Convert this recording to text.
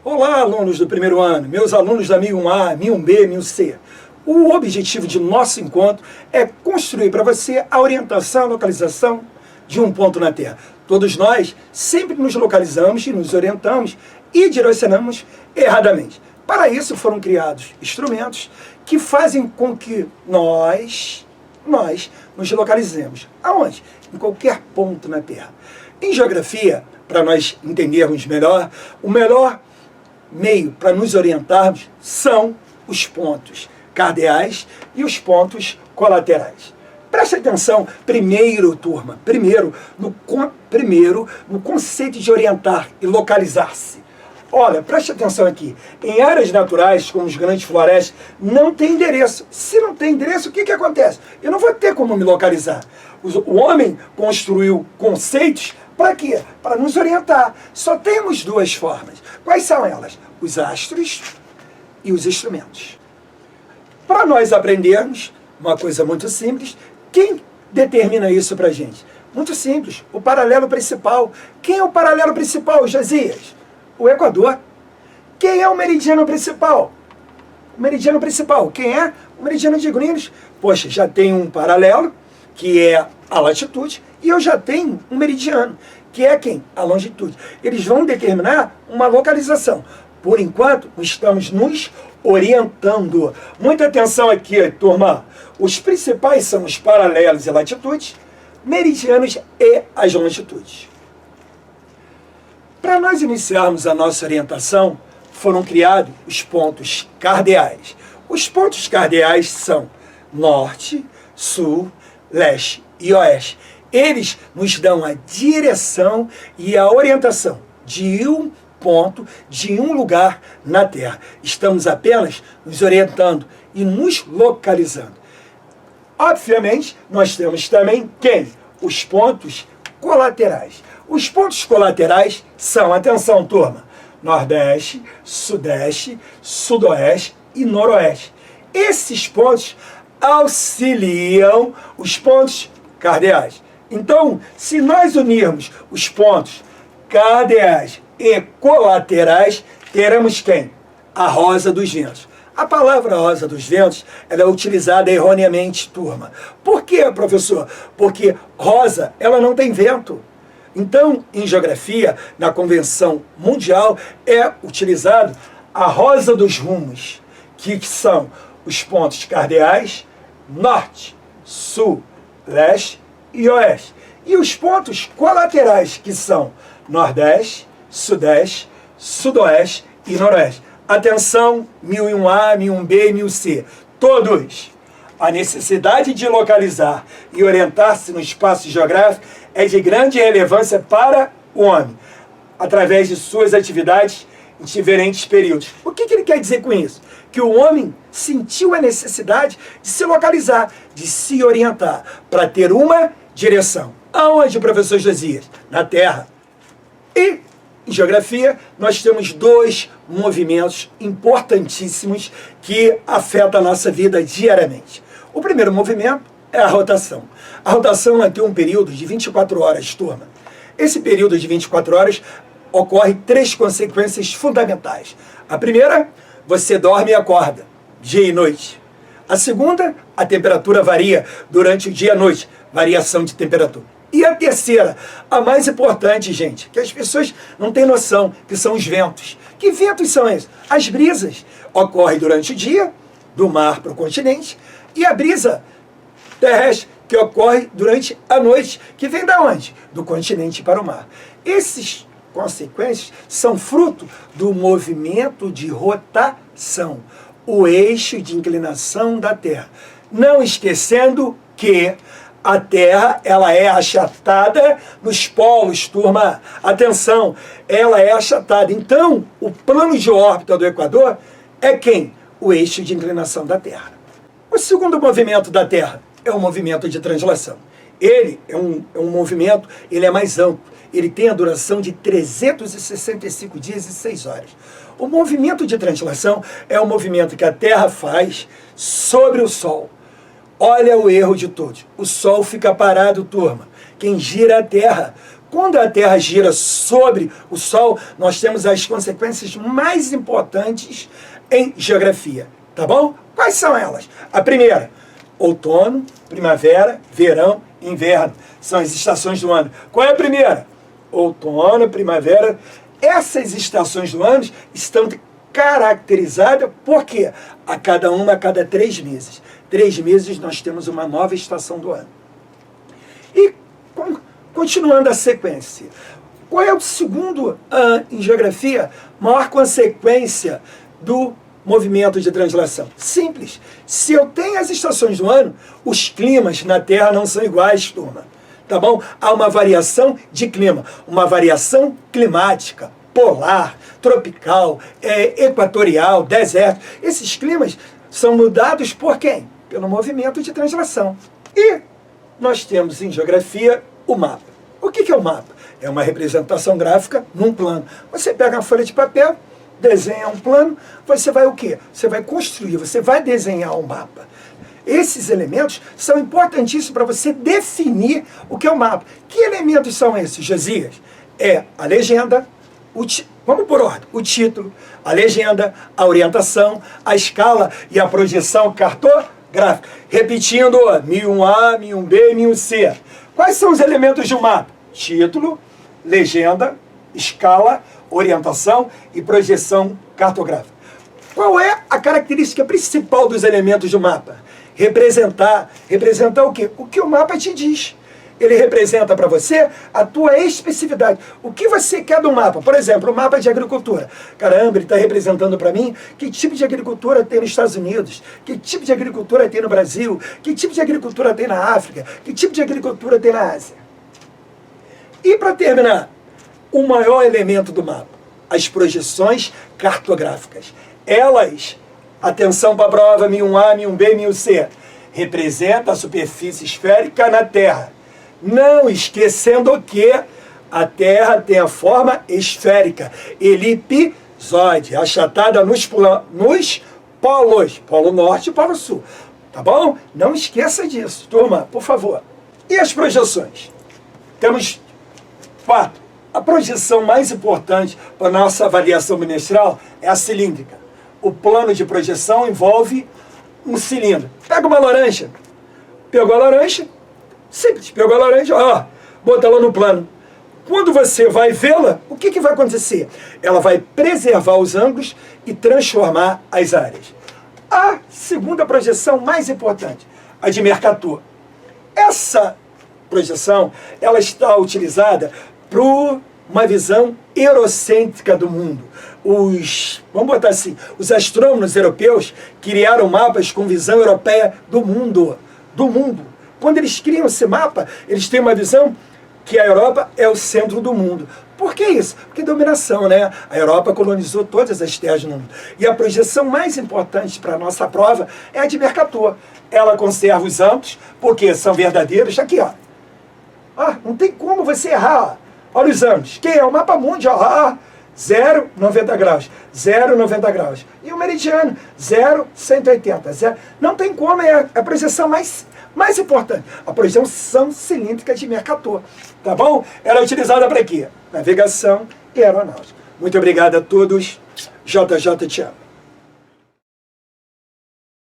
Olá, alunos do primeiro ano, meus alunos da 1001A, 1001B, 1001C. O objetivo de nosso encontro é construir para você a orientação, a localização de um ponto na Terra. Todos nós sempre nos localizamos e nos orientamos e direcionamos erradamente. Para isso foram criados instrumentos que fazem com que nós nos localizemos. Aonde? Em qualquer ponto na Terra. Em geografia, para nós entendermos melhor, o melhor meio para nos orientarmos são os pontos cardeais e os pontos colaterais. Preste atenção, primeiro no conceito de orientar e localizar-se. Olha, preste atenção aqui. Em áreas naturais, como os grandes florestas, não tem endereço. Se não tem endereço, o que acontece? Eu não vou ter como me localizar. O homem construiu conceitos para quê? Para nos orientar. Só temos duas formas. Quais são elas? Os astros e os instrumentos. Para nós aprendermos, uma coisa muito simples, quem determina isso para a gente? Muito simples, o paralelo principal. Quem é o paralelo principal, Josias? O Equador. Quem é o meridiano principal? O meridiano principal. Quem é? O meridiano de Greenwich. Poxa, já tem um paralelo, que é a latitude, e eu já tenho um meridiano, que é quem? A longitude. Eles vão determinar uma localização. Por enquanto, estamos nos orientando. Muita atenção aqui, turma. Os principais são os paralelos e latitudes, meridianos e as longitudes. Para nós iniciarmos a nossa orientação, foram criados os pontos cardeais. Os pontos cardeais são norte, sul, leste e oeste. Eles nos dão a direção e a orientação de um ponto, de um lugar na Terra. Estamos apenas nos orientando e nos localizando. Obviamente, nós temos também quem? Os pontos colaterais. Os pontos colaterais são, atenção turma, nordeste, sudeste, sudoeste e noroeste. Esses pontos auxiliam os pontos cardeais. Então, se nós unirmos os pontos cardeais e colaterais, teremos quem? A rosa dos ventos. A palavra rosa dos ventos, ela é utilizada erroneamente, turma. Por quê, professor? Porque rosa, ela não tem vento. Então, em geografia, na convenção mundial, é utilizado a rosa dos rumos, que são os pontos cardeais, norte, sul, leste e oeste. E os pontos colaterais, que são nordeste, sudeste, sudoeste e noroeste. Atenção, 1001A, 1001B e 1001C. Todos! A necessidade de localizar e orientar-se no espaço geográfico é de grande relevância para o homem, através de suas atividades em diferentes períodos. O que ele quer dizer com isso? Que o homem sentiu a necessidade de se localizar, de se orientar, para ter uma direção. Aonde, professor Josias? Na Terra. E, em geografia, nós temos dois movimentos importantíssimos que afetam a nossa vida diariamente. O primeiro movimento é a rotação. A rotação tem um período de 24 horas, turma. Esse período de 24 horas ocorre três consequências fundamentais. A primeira, você dorme e acorda, dia e noite. A segunda, a temperatura varia durante o dia e a noite, variação de temperatura. E a terceira, a mais importante, gente, que as pessoas não têm noção, que são os ventos. Que ventos são esses? As brisas. Ocorrem durante o dia, do mar para o continente, e a brisa terrestre, que ocorre durante a noite, que vem da onde? Do continente para o mar. Esses consequências são fruto do movimento de rotação, o eixo de inclinação da Terra. Não esquecendo que a Terra, ela é achatada nos polos, turma. Atenção, ela é achatada. Então, o plano de órbita do Equador é quem? O eixo de inclinação da Terra. O segundo movimento da Terra é o movimento de translação. Ele é um movimento, ele é mais amplo. Ele tem a duração de 365 dias e 6 horas. O movimento de translação é o movimento que a Terra faz sobre o Sol. Olha o erro de todos. O Sol fica parado, turma. Quem gira é a Terra. Quando a Terra gira sobre o Sol, nós temos as consequências mais importantes em geografia, tá bom? Quais são elas? A primeira, outono, primavera, verão, inverno. São as estações do ano. Qual é a primeira? Outono, primavera. Essas estações do ano estão caracterizadas por quê? A cada 3 meses. 3 meses nós temos uma nova estação do ano. E continuando a sequência, qual é o segundo, em geografia, maior consequência do movimento de translação? Simples. Se eu tenho as estações do ano, os climas na Terra não são iguais, turma. Tá bom? Há uma variação de clima, uma variação climática, polar, tropical, equatorial, deserto. Esses climas são mudados por quem? Pelo movimento de translação. E nós temos em geografia o mapa. O que é o mapa? É uma representação gráfica num plano. Você pega uma folha de papel, desenha um plano, você vai o quê? Você vai construir, você vai desenhar um mapa. Esses elementos são importantíssimos para você definir o que é o mapa. Que elementos são esses, Josias? É a legenda, vamos por ordem, o título, a legenda, a orientação, a escala e a projeção cartográfica. Repetindo, 1001A, 1001B, 1001C. Quais são os elementos de um mapa? Título, legenda, escala, orientação e projeção cartográfica. Qual é a característica principal dos elementos do mapa? Representar o quê? O que o mapa te diz. Ele representa para você a tua especificidade. O que você quer do mapa? Por exemplo, o mapa de agricultura. Caramba, ele está representando para mim que tipo de agricultura tem nos Estados Unidos, que tipo de agricultura tem no Brasil, que tipo de agricultura tem na África, que tipo de agricultura tem na Ásia. E para terminar, o maior elemento do mapa, as projeções cartográficas. Elas, atenção para a prova, 1001A, 1001B, 1001C, representa a superfície esférica na Terra. Não esquecendo que a Terra tem a forma esférica, elipsoide, achatada nos polos, Polo Norte e Polo Sul. Tá bom? Não esqueça disso, turma, por favor. E as projeções? Temos 4. A projeção mais importante para a nossa avaliação bimestral é a cilíndrica. O plano de projeção envolve um cilindro. Pega uma laranja. Pegou a laranja, simples, pegou a laranja, ó, bota ela no plano. Quando você vai vê-la, o que vai acontecer? Ela vai preservar os ângulos e transformar as áreas. A segunda projeção mais importante, a de Mercator. Essa projeção, ela está utilizada para uma visão eurocêntrica do mundo. Vamos botar assim, os astrônomos europeus criaram mapas com visão europeia do mundo. Quando eles criam esse mapa, eles têm uma visão que a Europa é o centro do mundo. Por que isso? Porque dominação, né? A Europa colonizou todas as terras do mundo. E a projeção mais importante para a nossa prova é a de Mercator. Ela conserva os ângulos, porque são verdadeiros. Aqui, ó. Não tem como você errar, ó. Olha os ângulos. Quem é o mapa mundial? 0, 90 graus. 0, 90 graus. E o meridiano? 0, 180. Não tem como, é a projeção mais importante. A projeção cilíndrica de Mercator. Tá bom? Ela é utilizada para quê? Navegação e aeronáutica. Muito obrigado a todos. JJ, te amo.